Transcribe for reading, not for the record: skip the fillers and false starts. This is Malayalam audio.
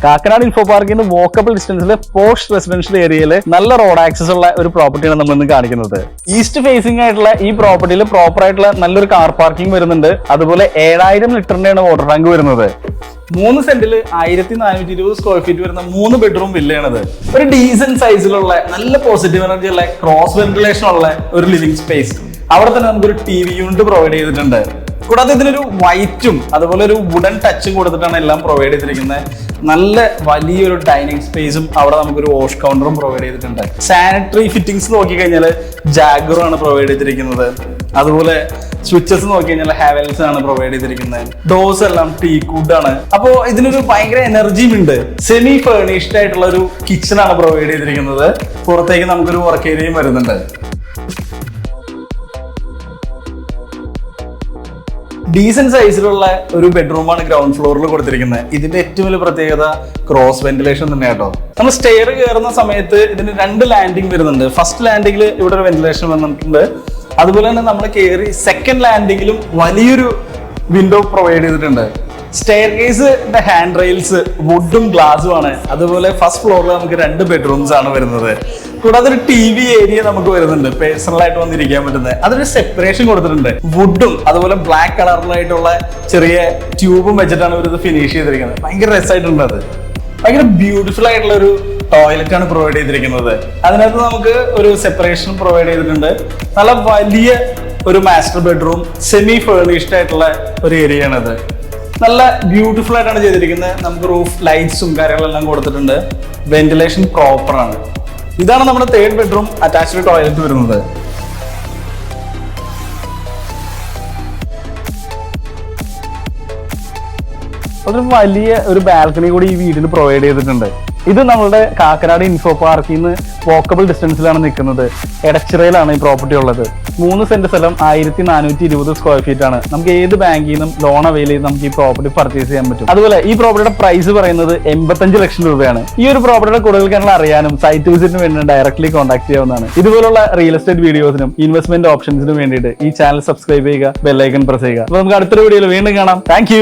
കാക്കനാട് ഇൻഫോ പാർക്കിൽ നിന്ന് വോക്കബിൾ ഡിസ്റ്റൻസിൽ പോസ്റ്റ് റെസിഡൻഷ്യൽ ഏരിയയിൽ നല്ല റോഡ് ആക്സസ് ഉള്ള ഒരു പ്രോപ്പർട്ടിയാണ് നമ്മൾ ഇന്ന് കാണിക്കുന്നത്. ഈസ്റ്റ് ഫേസിംഗ് ആയിട്ടുള്ള ഈ പ്രോപ്പർട്ടിയിൽ പ്രോപ്പർ ആയിട്ടുള്ള നല്ലൊരു കാർ പാർക്കിംഗ് വരുന്നുണ്ട്. അതുപോലെ 7000 ലിറ്ററിന്റെയാണ് വാട്ടർ ടാങ്ക് വരുന്നത്. 3 സെന്റിൽ 1420 സ്ക്വയർ ഫീറ്റ് വരുന്ന 3 ബെഡ്റൂം വില്ലയാണത്. ഒരു ഡീസന്റ് സൈസിലുള്ള നല്ല പോസിറ്റീവ് എനർജി ഉള്ള ക്രോസ് വെന്റിലേഷൻ ഉള്ള ഒരു ലിവിംഗ് സ്പേസ്. അവിടെ തന്നെ നമുക്കൊരു TV യൂണിറ്റ് പ്രൊവൈഡ് ചെയ്തിട്ടുണ്ട്. കൂടാതെ ഇതിനൊരു വൈറ്റും അതുപോലെ ഒരു വുഡൻ ടച്ചും കൊടുത്തിട്ടാണ് എല്ലാം പ്രൊവൈഡ് ചെയ്തിരിക്കുന്നത്. നല്ല വലിയൊരു ഡൈനിങ് സ്പേസും അവിടെ നമുക്കൊരു വാഷ് കൗണ്ടറും പ്രൊവൈഡ് ചെയ്തിട്ടുണ്ട്. സാനിറ്ററി ഫിറ്റിംഗ്സ് നോക്കിക്കഴിഞ്ഞാൽ ജാഗറും പ്രൊവൈഡ് ചെയ്തിരിക്കുന്നത്. അതുപോലെ സ്വിച്ചസ് നോക്കി കഴിഞ്ഞാൽ ഹാവൽസ് ആണ് പ്രൊവൈഡ് ചെയ്തിരിക്കുന്നത്. ഡോസ് എല്ലാം ടീക്വുഡ് ആണ്. അപ്പോ ഇതിനൊരു ഭയങ്കര എനർജിയും ഉണ്ട്. സെമി ഫേർണിഷ്ഡ് ആയിട്ടുള്ള ഒരു കിച്ചൺ ആണ് പ്രൊവൈഡ് ചെയ്തിരിക്കുന്നത്. പുറത്തേക്ക് നമുക്കൊരു വർക്ക് ഏരിയയും വരുന്നുണ്ട്. ഡീസന്റ് സൈസിലുള്ള ഒരു ബെഡ്റൂമാണ് ഗ്രൗണ്ട് ഫ്ലോറിൽ കൊടുത്തിരിക്കുന്നത്. ഇതിന്റെ ഏറ്റവും വലിയ പ്രത്യേകത ക്രോസ് വെന്റിലേഷൻ തന്നെ കേട്ടോ. നമ്മൾ സ്റ്റെയർ കയറുന്ന സമയത്ത് ഇതിന് 2 ലാൻഡിംഗ് വരുന്നുണ്ട്. ഫസ്റ്റ് ലാൻഡിംഗിൽ ഇവിടെ ഒരു വെന്റിലേഷൻ വന്നിട്ടുണ്ട്. അതുപോലെ തന്നെ നമ്മൾ കയറി സെക്കൻഡ് ലാൻഡിംഗിലും വലിയൊരു വിൻഡോ പ്രൊവൈഡ് ചെയ്തിട്ടുണ്ട്. സ്റ്റെയർ കേസിന്റെ ഹാൻഡ് റെയിൽസ് വുഡും ഗ്ലാസും ആണ്. അതുപോലെ ഫസ്റ്റ് ഫ്ലോറിൽ നമുക്ക് 2 ബെഡ്റൂംസ് ആണ് വരുന്നത്. കൂടാതെ ഒരു TV ഏരിയ നമുക്ക് വരുന്നുണ്ട്, പേഴ്സണൽ ആയിട്ട് വന്നിരിക്കാൻ പറ്റുന്നത്. അതൊരു സെപ്പറേഷൻ കൊടുത്തിട്ടുണ്ട്. വുഡും അതുപോലെ ബ്ലാക്ക് കളറിലായിട്ടുള്ള ചെറിയ ട്യൂബും വെച്ചിട്ടാണ് ഇവർ ഇത് ഫിനിഷ് ചെയ്തിരിക്കുന്നത്. ഭയങ്കര രസമായിട്ടുണ്ട്. അത് ഭയങ്കര ബ്യൂട്ടിഫുൾ ആയിട്ടുള്ള ഒരു ടോയ്ലറ്റ് ആണ് പ്രൊവൈഡ് ചെയ്തിരിക്കുന്നത്. അതിനകത്ത് നമുക്ക് ഒരു സെപ്പറേഷൻ പ്രൊവൈഡ് ചെയ്തിട്ടുണ്ട്. നല്ല വലിയ ഒരു മാസ്റ്റർ ബെഡ്റൂം, സെമി ഫേർണിഷ്ഡ് ആയിട്ടുള്ള ഒരു ഏരിയ ആണത്. നല്ല ബ്യൂട്ടിഫുൾ ആയിട്ടാണ് ചെയ്തിരിക്കുന്നത്. നമുക്ക് റൂഫ് ലൈറ്റ്സും കാര്യങ്ങളെല്ലാം കൊടുത്തിട്ടുണ്ട്. വെന്റിലേഷൻ പ്രോപ്പർ ആണ്. ഇതാണ് നമ്മുടെ 3rd ബെഡ്റൂം അറ്റാച്ച്ഡ് ടോയ്ലറ്റ് വരുന്നത്. അതൊരു വലിയ ഒരു ബാൽക്കണി കൂടി ഈ വീടിന് പ്രൊവൈഡ് ചെയ്തിട്ടുണ്ട്. ഇത് നമ്മളുടെ കാക്കനാട് ഇൻഫോ പാർക്കിൽ നിന്ന് വോക്കബിൾ ഡിസ്റ്റൻസിലാണ് നിൽക്കുന്നത്. എടച്ചിറയിലാണ് ഈ പ്രോപ്പർട്ടി ഉള്ളത്. 3 സെന്റ് സ്ഥലം 1420 സ്ക്വയർ ഫീറ്റ് ആണ്. നമുക്ക് ഏത് ബാങ്കിൽ നിന്നും ലോൺ അവൈൽ ചെയ്ത് നമുക്ക് ഈ പ്രോപ്പർട്ടി പർച്ചേസ് ചെയ്യാൻ പറ്റും. അതുപോലെ ഈ പ്രോപ്പർട്ടിയുടെ പ്രൈസ് പറയുന്നത് 85 ലക്ഷം രൂപയാണ്. ഈ ഒരു പ്രോപ്പർട്ടിയുടെ കൂടുതൽ കാര്യങ്ങൾ അറിയാനും സൈറ്റ് വിസിറ്റിന് വേണ്ടി ഡയറക്ട്ലി കോൺടാക്ട് ചെയ്യാവുന്നതാണ്. ഇതുപോലുള്ള റിയൽ എസ്റ്റേറ്റ് വീഡിയോസിനും ഇൻവെസ്റ്റ്മെന്റ് ഓപ്ഷൻസിനും വേണ്ടിയിട്ട് ഈ ചാനൽ സബ്സ്ക്രൈബ് ചെയ്യുക, ബെൽ ഐക്കൺ പ്രസ് ചെയ്യുക. അപ്പോൾ നമുക്ക് അടുത്തൊരു വീഡിയോയിൽ വീണ്ടും കാണാം. താങ്ക്